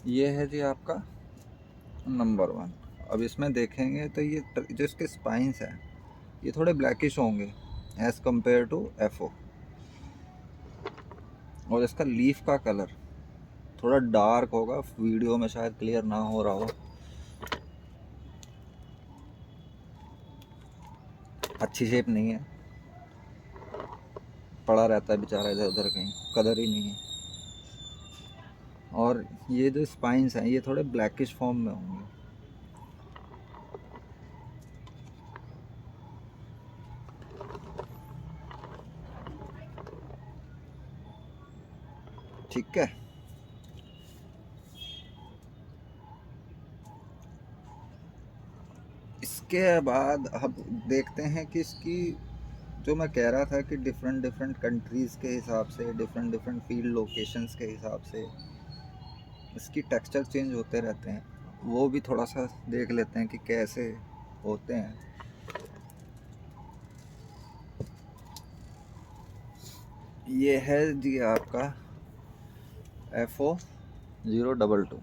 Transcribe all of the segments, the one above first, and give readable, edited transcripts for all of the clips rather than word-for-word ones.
ये है जी आपका नंबर वन। अब इसमें देखेंगे तो ये जो इसके स्पाइंस हैं ये थोड़े ब्लैकिश होंगे एज़ कम्पेयर टू एफओ। और इसका लीफ का कलर थोड़ा डार्क होगा, वीडियो में शायद क्लियर ना हो रहा हो। अच्छी शेप नहीं है, पड़ा रहता है बेचारा इधर उधर, कहीं कलर ही नहीं है। और ये जो स्पाइंस हैं ये थोड़े ब्लैकिश फॉर्म में होंगे। ठीक है, इसके बाद अब देखते हैं कि इसकी, जो मैं कह रहा था कि डिफरेंट डिफरेंट कंट्रीज़ के हिसाब से, डिफरेंट डिफरेंट फील्ड लोकेशंस के हिसाब से इसकी टेक्सचर चेंज होते रहते हैं, वो भी थोड़ा सा देख लेते हैं कि कैसे होते हैं। ये है जी आपका FO022।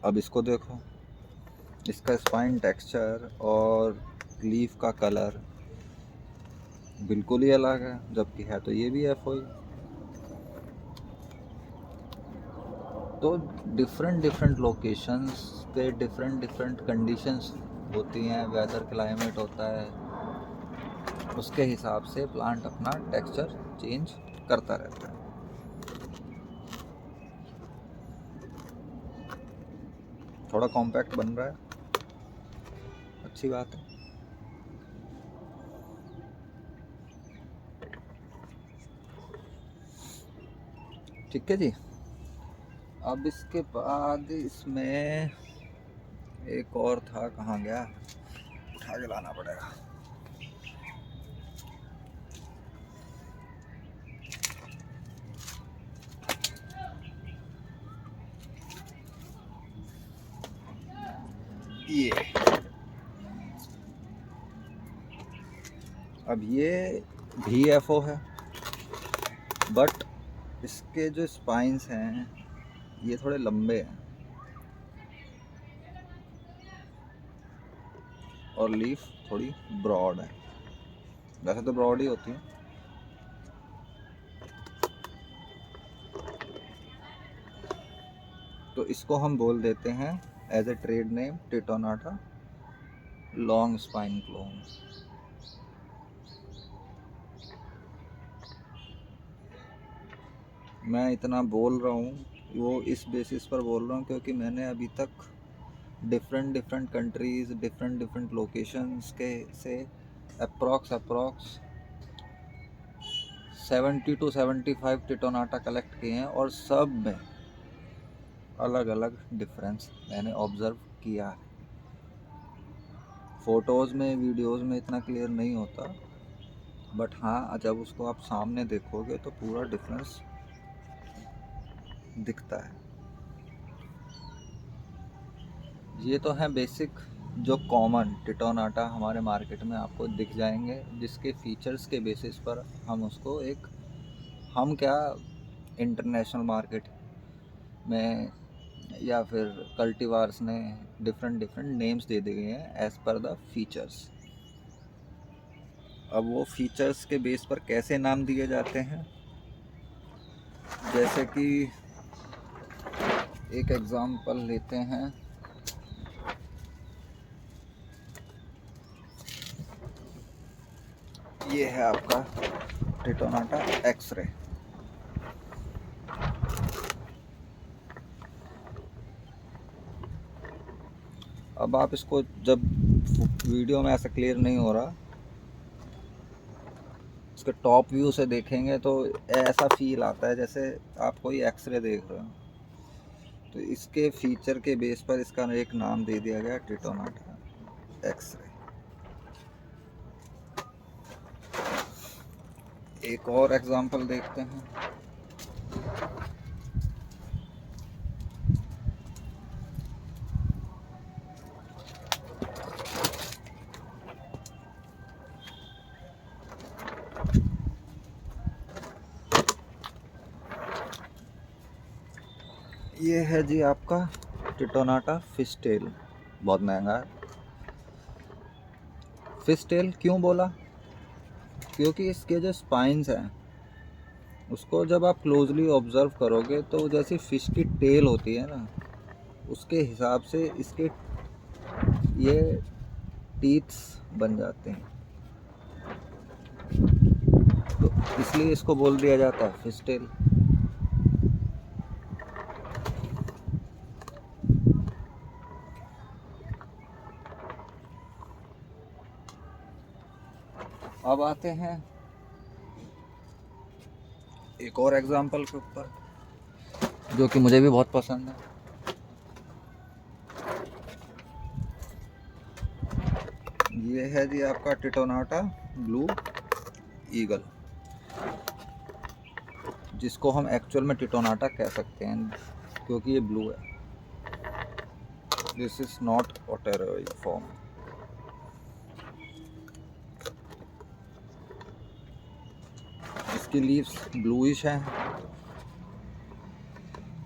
अब इसको देखो, इसका स्पाइन टेक्सचर और लीफ का कलर बिल्कुल ही अलग है, जबकि है तो ये भी FO ही। तो डिफरेंट डिफरेंट लोकेशंस पे डिफरेंट डिफरेंट कंडीशंस होती हैं, वेदर क्लाइमेट होता है, उसके हिसाब से प्लांट अपना टेक्सचर चेंज करता रहता है। थोड़ा कॉम्पैक्ट बन रहा है, अच्छी बात है। ठीक है जी। अब इसके बाद इसमें एक और था, कहाँ गया, उठा के लाना पड़ेगा। ये अब ये भी FO है, बट इसके जो स्पाइंस हैं ये थोड़े लंबे हैं और लीफ थोड़ी ब्रॉड है। वैसे तो ब्रॉड ही होती है। तो इसको हम बोल देते हैं as a trade name titanota long spine clone. मैं इतना बोल रहा हूँ वो इस बेसिस पर बोल रहा हूँ क्योंकि मैंने अभी तक different different countries, different different locations के से अप्रॉक्स 70 to 75 टिटोनाटा कलेक्ट किए हैं, और सब में अलग अलग डिफरेंस मैंने ऑब्ज़र्व किया है। फ़ोटोज़ में, वीडियोज़ में इतना क्लियर नहीं होता, बट हाँ जब उसको आप सामने देखोगे तो पूरा डिफरेंस दिखता है। ये तो है बेसिक, जो कॉमन टिटोनाटा हमारे मार्केट में आपको दिख जाएंगे, जिसके फीचर्स के बेसिस पर हम उसको एक, हम क्या, इंटरनेशनल मार्केट में या फिर कल्टीवार्स ने डिफरेंट डिफरेंट नेम्स दे दिए हैं एज़ पर द फीचर्स। अब वो फीचर्स के बेस पर कैसे नाम दिए जाते हैं, जैसे कि एक एग्जांपल लेते हैं। ये है आपका टिटोनाटा एक्सरे। अब आप इसको, जब वीडियो में ऐसा क्लियर नहीं हो रहा, इसके टॉप व्यू से देखेंगे तो ऐसा फील आता है जैसे आप कोई एक्सरे देख रहे हो। तो इसके फीचर के बेस पर इसका एक नाम दे दिया गया टिटोनाटा एक्सरे। एक और एग्जांपल देखते हैं। ये है जी आपका टिटोनाटा फिश टेल, बहुत महंगा है। फिश टेल क्यों बोला? क्योंकि इसके जो स्पाइंस हैं उसको जब आप क्लोजली ऑब्जर्व करोगे तो जैसी फिश की टेल होती है ना, उसके हिसाब से इसके ये टीथ्स बन जाते हैं, तो इसलिए इसको बोल दिया जाता है फिश टेल। अब आते हैं एक और एग्जांपल के ऊपर जो कि मुझे भी बहुत पसंद है। ये है जी आपका टिटोनाटा ब्लू ईगल, जिसको हम एक्चुअल में टिटोनाटा कह सकते हैं क्योंकि ये ब्लू है। This is not oteroi form. इसकी लीव्स ब्लूइश हैं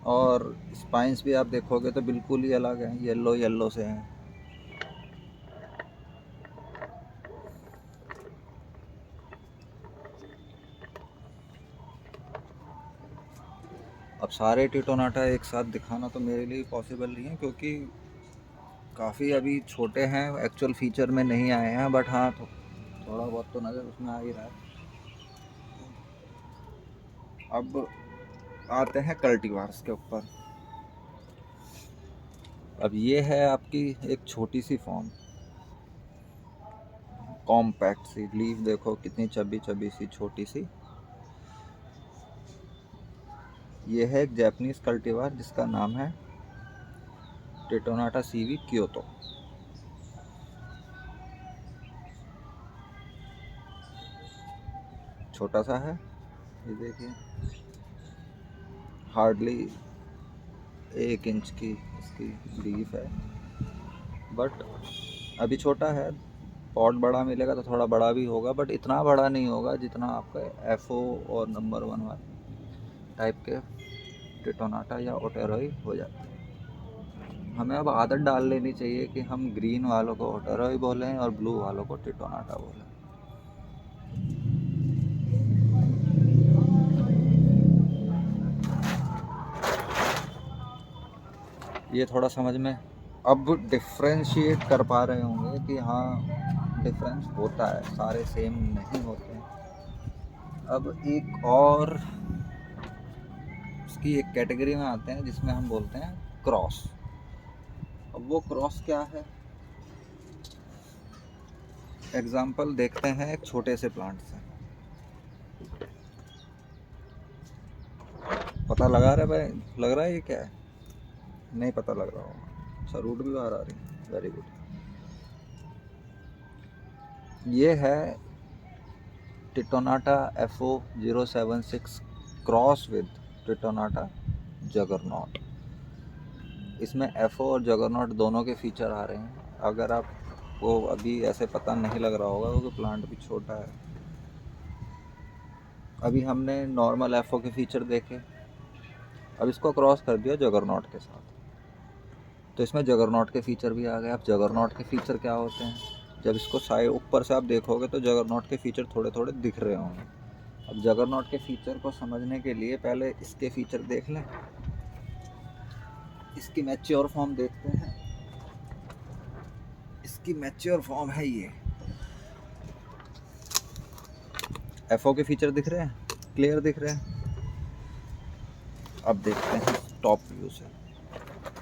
और स्पाइंस भी आप देखोगे तो बिल्कुल ही अलग हैं, येलो येलो से हैं। अब सारे टिटोनाटा एक साथ दिखाना तो मेरे लिए पॉसिबल नहीं है क्योंकि काफ़ी अभी छोटे हैं, एक्चुअल फीचर में नहीं आए हैं, बट हाँ थोड़ा बहुत तो नज़र उसमें आ ही रहा है। अब आते हैं कल्टीवार्स के ऊपर। अब ये है आपकी एक छोटी सी फॉर्म, कॉम्पैक्ट सी, लीफ देखो कितनी चबी चबी सी छोटी सी। ये है एक जापानीज कल्टीवार जिसका नाम है टिटोनाटा सीवी क्योतो। छोटा सा है, ये देखिए, हार्डली 1 इंच की इसकी लीफ है, बट अभी छोटा है। पॉट बड़ा मिलेगा तो थोड़ा बड़ा भी होगा, बट इतना बड़ा नहीं होगा जितना आपका एफओ और नंबर 1 वाले टाइप के टिटोनाटा या ओटेरोई हो जाते हैं। हमें अब आदत डाल लेनी चाहिए कि हम ग्रीन वालों को ओटेरोई बोलें और ब्लू वालों को टिटोनाटा बोलें। ये थोड़ा समझ में अब डिफ्रेंशिएट कर पा रहे होंगे कि हाँ डिफरेंस होता है, सारे सेम नहीं होते हैं। अब एक और इसकी एक कैटेगरी में आते हैं जिसमें हम बोलते हैं क्रॉस। अब वो क्रॉस क्या है? एग्जाम्पल देखते हैं एक छोटे से प्लांट से। पता लगा रहा है भाई, लग रहा है ये क्या है? नहीं पता लग रहा होगा। अच्छा, रूट भी बाहर आ रही है, वेरी गुड। ये है टिटोनाटा FO076 क्रॉस विद टिटोनाटा जगरनॉट। इसमें FO और जगरनॉट दोनों के फीचर आ रहे हैं। अगर आपको अभी ऐसे पता नहीं लग रहा होगा क्योंकि प्लांट भी छोटा है। अभी हमने नॉर्मल FO के फीचर देखे, अब इसको क्रॉस कर दिया जगरनॉट के साथ, तो इसमें जगरनॉट के फीचर भी आ गए। अब जगरनॉट के फीचर क्या होते हैं? जब इसको साइड ऊपर से आप देखोगे तो जगरनॉट के फीचर थोड़े थोड़े दिख रहे होंगे। अब जगरनॉट के फीचर को समझने के लिए पहले इसके फीचर देख लें। इसकी मैच्योर फॉर्म देखते हैं। इसकी मैच्योर फॉर्म है ये। FO के फीचर दिख रहे हैं, क्लियर दिख रहे हैं। अब देखते हैं टॉप व्यू से।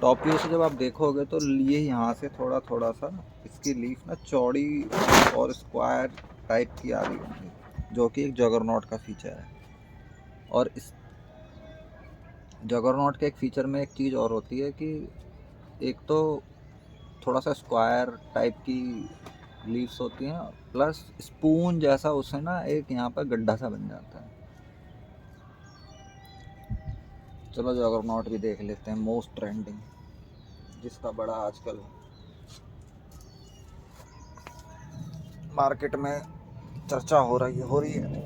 टॉप व्यू से जब आप देखोगे तो ये यहाँ से थोड़ा थोड़ा सा इसकी लीफ ना चौड़ी और स्क्वायर टाइप की आ रही होंगी, जो कि एक जगरनॉट का फीचर है। और इस जगरनॉट के एक फीचर में एक चीज़ और होती है कि एक तो थोड़ा सा स्क्वायर टाइप की लीव्स होती हैं, प्लस स्पून जैसा उससे ना एक यहाँ पर गड्ढा सा बन जाता है। चलो जगरनॉट भी देख लेते हैं, मोस्ट ट्रेंडिंग, जिसका बड़ा आजकल मार्केट में चर्चा हो रही है।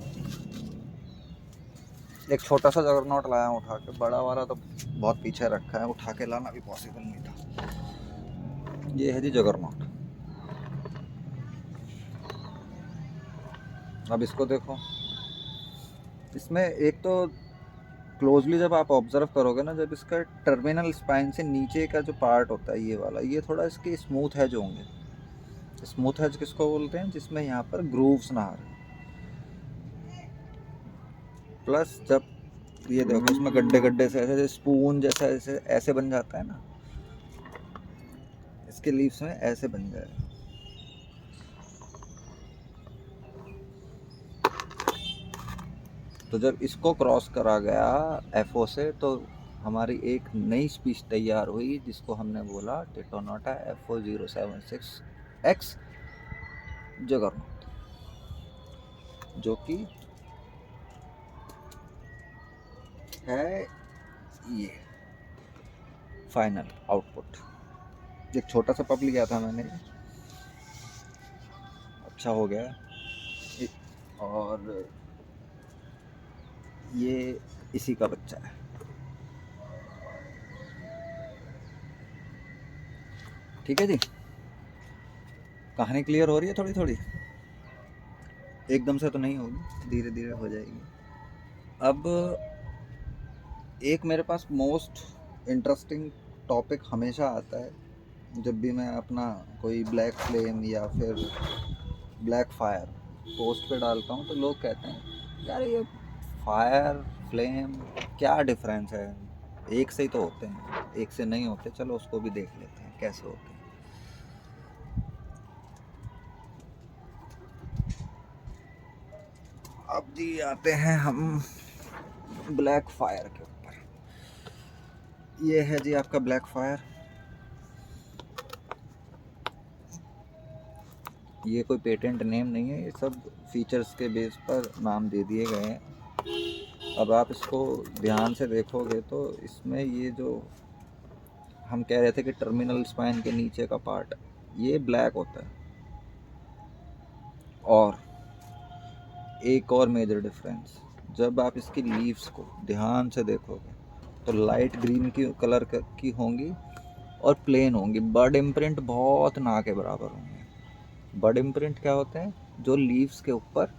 एक छोटा सा जगरनॉट लाया हूँ उठा के, बड़ा वाला तो बहुत पीछे रखा है, उठा के लाना भी पॉसिबल नहीं था। ये है जी जगरनॉट। अब इसको देखो, इसमें एक तो क्लोजली जब आप ऑब्जर्व करोगे ना, जब इसका टर्मिनल स्पाइन से नीचे का जो पार्ट होता है ये वाला, ये थोड़ा इसके स्मूथ एज होंगे। स्मूथ एज किसको बोलते हैं? जिसमें यहाँ पर ग्रूव्स ना आ रहे। प्लस जब ये देखो इसमें गड्ढे गड्ढे से ऐसे स्पून जैसा ऐसे ऐसे बन जाता है ना, इसके लीव्स में ऐसे बन जाए। तो जब इसको क्रॉस करा गया एफओ से, तो हमारी एक नई स्पीच तैयार हुई जिसको हमने बोला टिटोनाटा FO076X जगरनॉट, जो कि है ये फाइनल आउटपुट। एक छोटा सा पप लिया था मैंने, अच्छा हो गया। और ये इसी का बच्चा है। ठीक है जी, कहानी क्लियर हो रही है थोड़ी थोड़ी, एकदम से तो नहीं होगी, धीरे धीरे हो जाएगी। अब एक मेरे पास मोस्ट इंटरेस्टिंग टॉपिक हमेशा आता है जब भी मैं अपना कोई ब्लैक फ्लेम या फिर ब्लैक फायर पोस्ट पे डालता हूँ, तो लोग कहते हैं यार ये फायर फ्लेम क्या डिफरेंस है, एक से ही तो होते हैं, एक से नहीं होते। चलो उसको भी देख लेते हैं कैसे होते हैं। अब जी आते हैं हम ब्लैक फायर के ऊपर। ये है जी आपका ब्लैक फायर। ये कोई पेटेंट नेम नहीं है, ये सब फीचर्स के बेस पर नाम दे दिए गए हैं। अब आप इसको ध्यान से देखोगे तो इसमें ये जो हम कह रहे थे कि टर्मिनल स्पाइन के नीचे का पार्ट ये ब्लैक होता है। और एक और मेजर डिफरेंस, जब आप इसकी लीव्स को ध्यान से देखोगे तो लाइट ग्रीन की कलर की होंगी और प्लेन होंगी। बर्ड इम्प्रिंट बहुत ना के बराबर होंगे। बर्ड इम्प्रिंट क्या होते हैं? जो लीव्स के ऊपर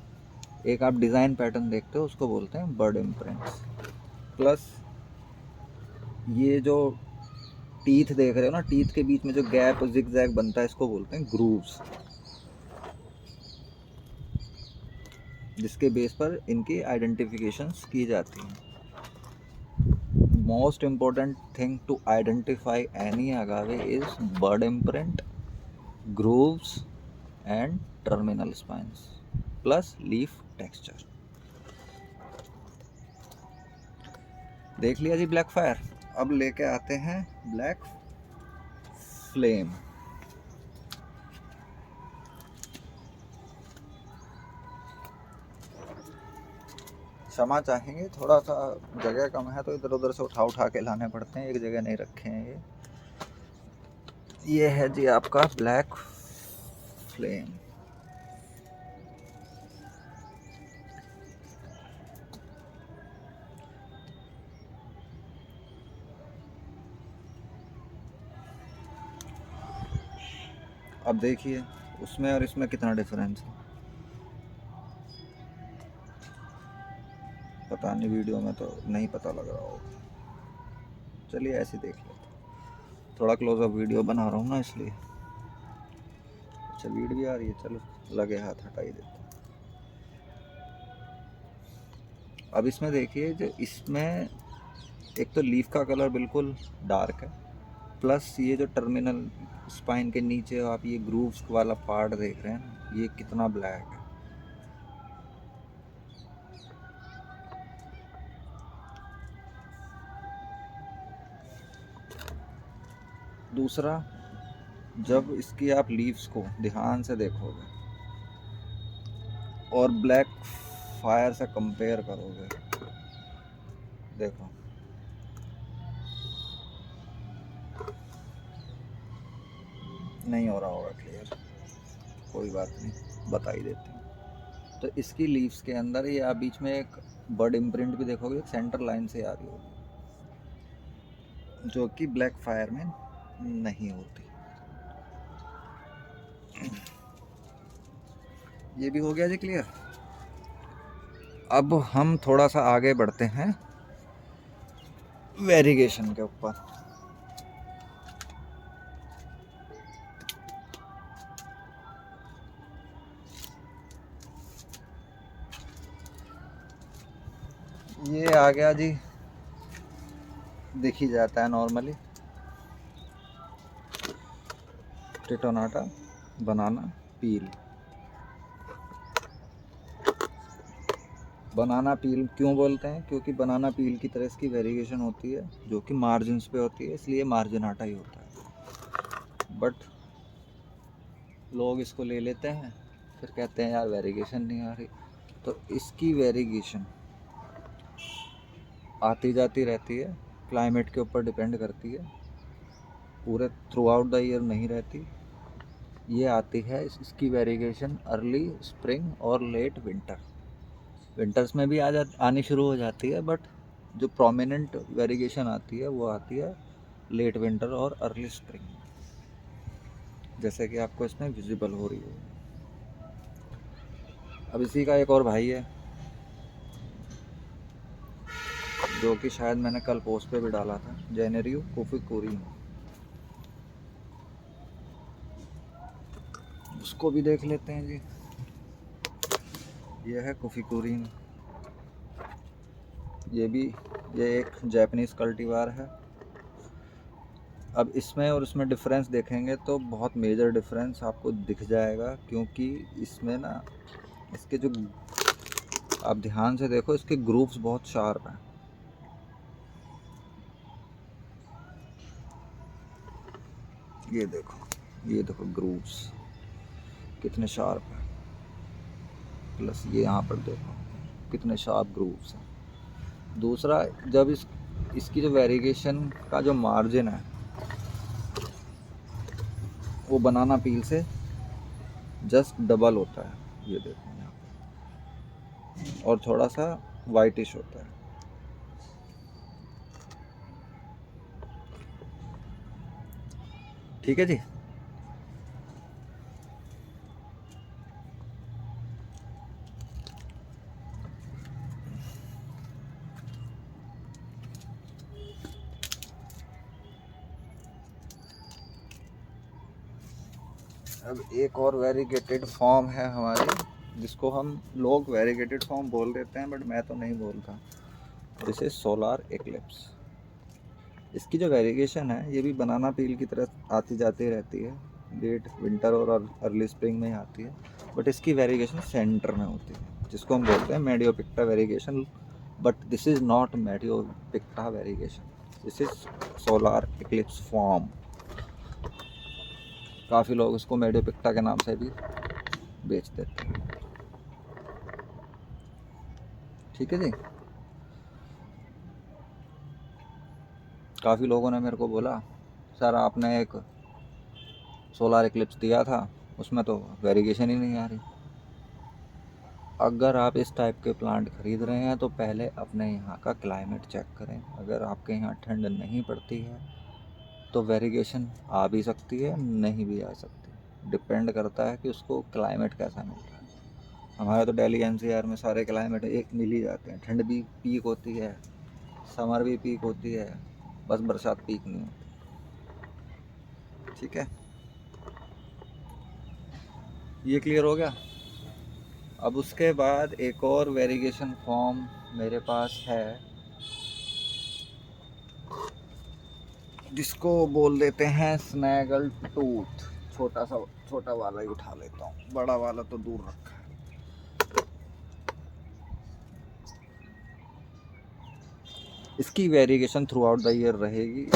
एक आप डिज़ाइन पैटर्न देखते हो उसको बोलते हैं बर्ड इम्प्रिंट्स। प्लस ये जो टीथ देख रहे हो ना, टीथ के बीच में जो गैप जिग जैग बनता है इसको बोलते हैं ग्रूव्स, जिसके बेस पर इनकी आइडेंटिफिकेशंस की जाती हैं। Most important thing to identify any agave is bud imprint, grooves and terminal spines plus leaf texture. देख लिया जी ब्लैक फायर। अब लेके आते हैं ब्लैक फ्लेम। क्षमा चाहेंगे, थोड़ा सा जगह कम है तो इधर उधर से उठा उठा के लाने पड़ते हैं, एक जगह नहीं रखे हैं। ये है जी आपका ब्लैक फ्लेम। अब देखिए उसमें और इसमें कितना डिफरेंस है। पता नहीं वीडियो में तो नहीं पता लग रहा होगा, चलिए ऐसे देख लेते। थोड़ा क्लोजअप वीडियो बना रहा हूँ ना इसलिए। अच्छा वीड भी आ रही है, चलो लगे हाथ हटा ही देते हैं। अब इसमें देखिए, जो इसमें एक तो लीफ का कलर बिल्कुल डार्क है, प्लस ये जो टर्मिनल स्पाइन के नीचे आप ये ग्रूव्स वाला पार्ट देख रहे हैं ना, ये कितना ब्लैक है। दूसरा, जब इसकी आप लीव्स को ध्यान से देखोगे और ब्लैक फायर से कंपेयर करोगे, देखो नहीं हो रहा होगा क्लियर, कोई बात नहीं, बता ही देते हैं। तो इसकी लीव्स के अंदर ये आप बीच में एक बर्ड इम्प्रिंट भी देखोगे, एक सेंटर लाइन से आ रही होगी, जो कि ब्लैक फायर में नहीं होती। ये भी हो गया जी क्लियर। अब हम थोड़ा सा आगे बढ़ते हैं वेरिगेशन के ऊपर। ये आ गया जी, दिख ही जाता है नॉर्मली, टिटोनाटा बनाना पील। बनाना पील क्यों बोलते हैं? क्योंकि बनाना पील की तरह इसकी वेरिएशन होती है, जो कि मार्जिन्स पे होती है, इसलिए मार्जिनाटा ही होता है। बट लोग इसको ले लेते हैं, फिर कहते हैं यार वेरिएशन नहीं आ रही। तो इसकी वेरिएशन आती जाती रहती है, क्लाइमेट के ऊपर डिपेंड करती है, पूरे थ्रू आउट द ईयर नहीं रहती। ये आती है इसकी वेरिएशन अर्ली स्प्रिंग और लेट विंटर। विंटर्स में भी आनी शुरू हो जाती है, बट जो प्रोमिनेंट वेरिएशन आती है वो आती है लेट विंटर और अर्ली स्प्रिंग, जैसे कि आपको इसमें विजिबल हो रही है। अब इसी का एक और भाई है, जो कि शायद मैंने कल पोस्ट पे भी डाला था, जेनेरियो कोफिकोरिन। उसको भी देख लेते हैं जी। ये है कोफिकोरिन। ये एक जापानीज कल्टीवार है। अब इसमें और इसमें डिफरेंस देखेंगे तो बहुत मेजर डिफरेंस आपको दिख जाएगा, क्योंकि इसमें ना इसके जो, आप ध्यान से देखो, इसके ग्रूव्स बहुत शार्प हैं। ये देखो ग्रूव्स कितने शार्प हैं, प्लस ये यहाँ पर देखो कितने शार्प ग्रूव्स हैं। दूसरा, जब इसकी जो वेरिएशन का जो मार्जिन है वो बनाना पील से जस्ट डबल होता है, ये देखो यहाँ पर, और थोड़ा सा वाइटिश होता है। ठीक है जी। अब एक और वेरीगेटेड फॉर्म है हमारी, जिसको हम लोग वेरीगेटेड फॉर्म बोल देते हैं, बट मैं तो नहीं बोलता। This is solar eclipse. इसकी जो वेरिएशन है ये भी बनाना पील की तरह आती जाती रहती है, लेट विंटर और अर्ली स्प्रिंग में आती है, बट इसकी वेरिएशन सेंटर में होती है, जिसको हम बोलते हैं mediopicta variation. But this is not mediopicta variation, this is solar eclipse form. काफ़ी लोग इसको मेडियोपिक्टा के नाम से भी बेच देते हैं। ठीक है जी। काफ़ी लोगों ने मेरे को बोला, सर आपने एक सोलार एक्लिप्स दिया था, उसमें तो वेरिएशन ही नहीं आ रही। अगर आप इस टाइप के प्लांट खरीद रहे हैं तो पहले अपने यहाँ का क्लाइमेट चेक करें। अगर आपके यहाँ ठंड नहीं पड़ती है तो वेरिएशन आ भी सकती है, नहीं भी आ सकती, डिपेंड करता है कि उसको क्लाइमेट कैसा मिल रहा है। हमारे तो दिल्ली एनसीआर में सारे क्लाइमेट एक मिल ही जाते हैं, ठंड भी पीक होती है, समर भी पीक होती है, बस बरसात पीक नहीं होती। ठीक है, ये क्लियर हो गया। अब उसके बाद एक और वेरिएशन फॉर्म मेरे पास है, जिसको बोल देते हैं स्नैगल टूथ। छोटा वाला ही उठा लेता हूँ, बड़ा वाला तो दूर रखा है। इसकी variation through out the year रहेगी,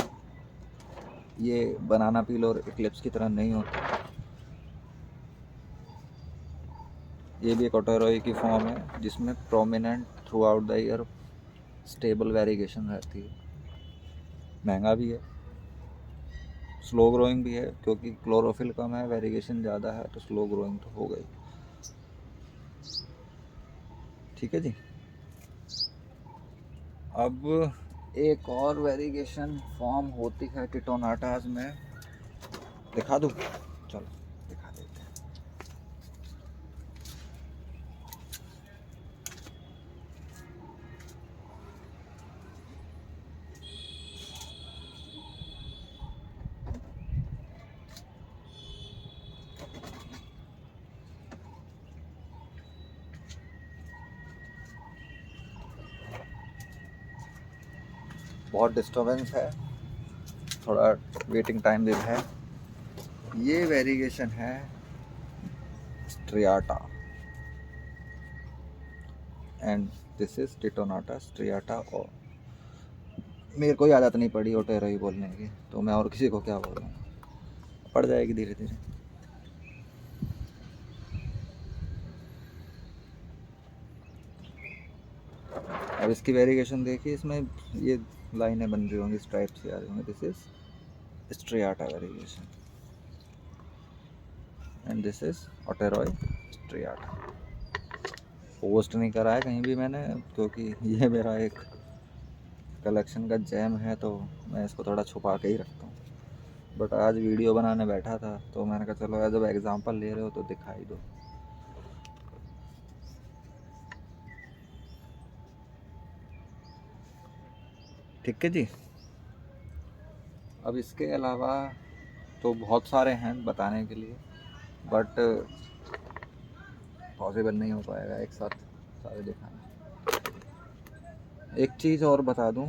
ये बनाना पील और एक्लिप्स की तरह नहीं होता। ये भी एक ऑटोरोई की फॉर्म है, जिसमें prominent through out the year stable variation रहती है। महंगा भी है, स्लो ग्रोइंग भी है, क्योंकि क्लोरोफिल कम है, वेरिएशन ज़्यादा है, तो स्लो ग्रोइंग तो हो गई। ठीक है जी। अब एक और वेरिएशन फॉर्म होती है टिटोनाटाज में, दिखा दूँ? चलो दिखा देते हैं। बहुत डिस्टर्बेंस है, थोड़ा वेटिंग टाइम भी है। ये वेरिएशन है स्ट्रियाटा एंड दिस इज टिटोनाटा स्ट्रियाटा। और मेरे को ही आदत नहीं पड़ी ओटेरो ही बोलने की, तो मैं और किसी को क्या बोलूँगा, पड़ जाएगी धीरे धीरे। अब इसकी वेरिएशन देखिए, इसमें ये लाइनें बन रही होंगी, स्ट्राइप से आ रही होंगी। This is striata variation and this is oteroi striata. Post नहीं करा है कहीं भी मैंने, क्योंकि ये मेरा एक कलेक्शन का जैम है, तो मैं इसको थोड़ा छुपा के ही रखता हूँ। बट आज वीडियो बनाने बैठा था तो मैंने कहा चलो यार, जब एग्जांपल ले रहे हो तो दिखाई दो। ठीक है जी। अब इसके अलावा तो बहुत सारे हैं बताने के लिए, बट पॉसिबल नहीं हो पाएगा एक साथ सारे दिखाना। एक चीज़ और बता दूं,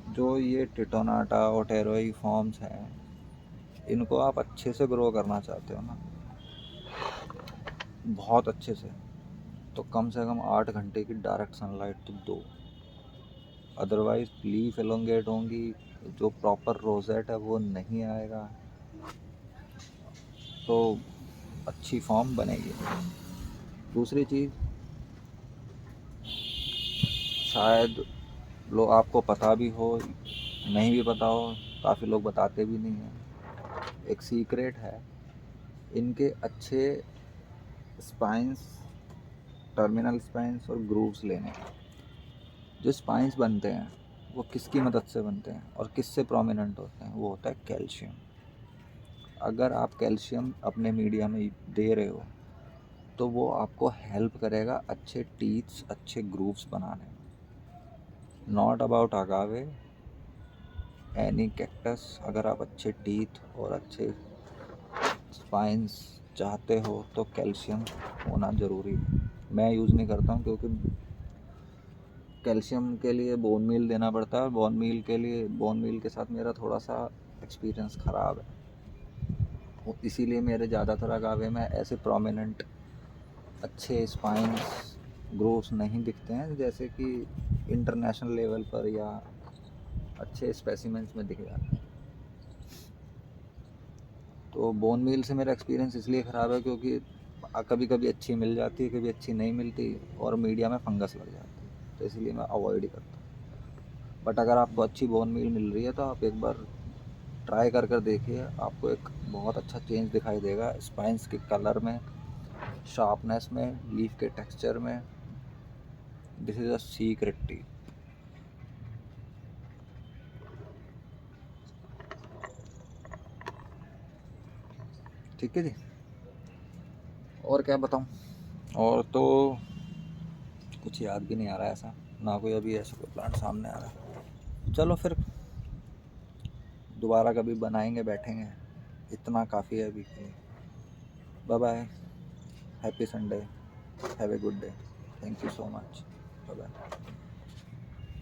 जो ये टिटोनाटा ओटेरोई फॉर्म्स हैं, इनको आप अच्छे से ग्रो करना चाहते हो ना, बहुत अच्छे से, तो कम से कम 8 घंटे की डायरेक्ट सनलाइट तो दो। अदरवाइज लीफ एलोंगेट होंगी, जो प्रॉपर रोजेट है वो नहीं आएगा, तो अच्छी फॉर्म बनेगी। दूसरी चीज़, शायद लोग आपको पता भी हो, नहीं भी पता हो, काफ़ी लोग बताते भी नहीं हैं, एक सीक्रेट है इनके अच्छे स्पाइंस, टर्मिनल स्पाइंस और ग्रूव्स लेने का। जो स्पाइंस बनते हैं वो किसकी मदद से बनते हैं और किससे प्रोमिनेंट होते हैं? वो होता है कैल्शियम। अगर आप कैल्शियम अपने मीडिया में दे रहे हो तो वो आपको हेल्प करेगा अच्छे टीथ्स, अच्छे ग्रूव्स बनाने में। Not about अगावे, any cactus. अगर आप अच्छे टीथ और अच्छे स्पाइंस चाहते हो तो कैल्शियम होना ज़रूरी है। मैं यूज़ नहीं करता हूँ क्योंकि कैल्शियम के लिए बोन मील देना पड़ता है। बोन मील के साथ मेरा थोड़ा सा एक्सपीरियंस ख़राब है, इसीलिए मेरे ज़्यादातर अगावे में ऐसे प्रोमिनेंट अच्छे स्पाइंस ग्रोव्स नहीं दिखते हैं, जैसे कि इंटरनेशनल लेवल पर या अच्छे स्पेसिमेंट्स में दिख जाते हैं। तो बोन मील से मेरा एक्सपीरियंस इसलिए ख़राब है क्योंकि कभी कभी अच्छी मिल जाती है, कभी अच्छी नहीं मिलती, और मीडिया में फंगस लग जाती है, तो इसलिए मैं अवॉइड ही करता हूँ। बट अगर आपको अच्छी बोन मील मिल रही है तो आप एक बार ट्राई कर देखिए, आपको एक बहुत अच्छा चेंज दिखाई देगा स्पाइंस के कलर में, शार्पनेस में, लीफ के टेक्सचर में। This is a secret T. ठीक है जी। और क्या बताऊँ, और तो कुछ याद भी नहीं आ रहा है ऐसा, ना कोई अभी ऐसा कोई प्लांट सामने आ रहा है। चलो फिर दोबारा कभी बनाएंगे, बैठेंगे, इतना काफ़ी है अभी के लिए। Bye bye, happy Sunday, have a good day, thank you so much, bye bye.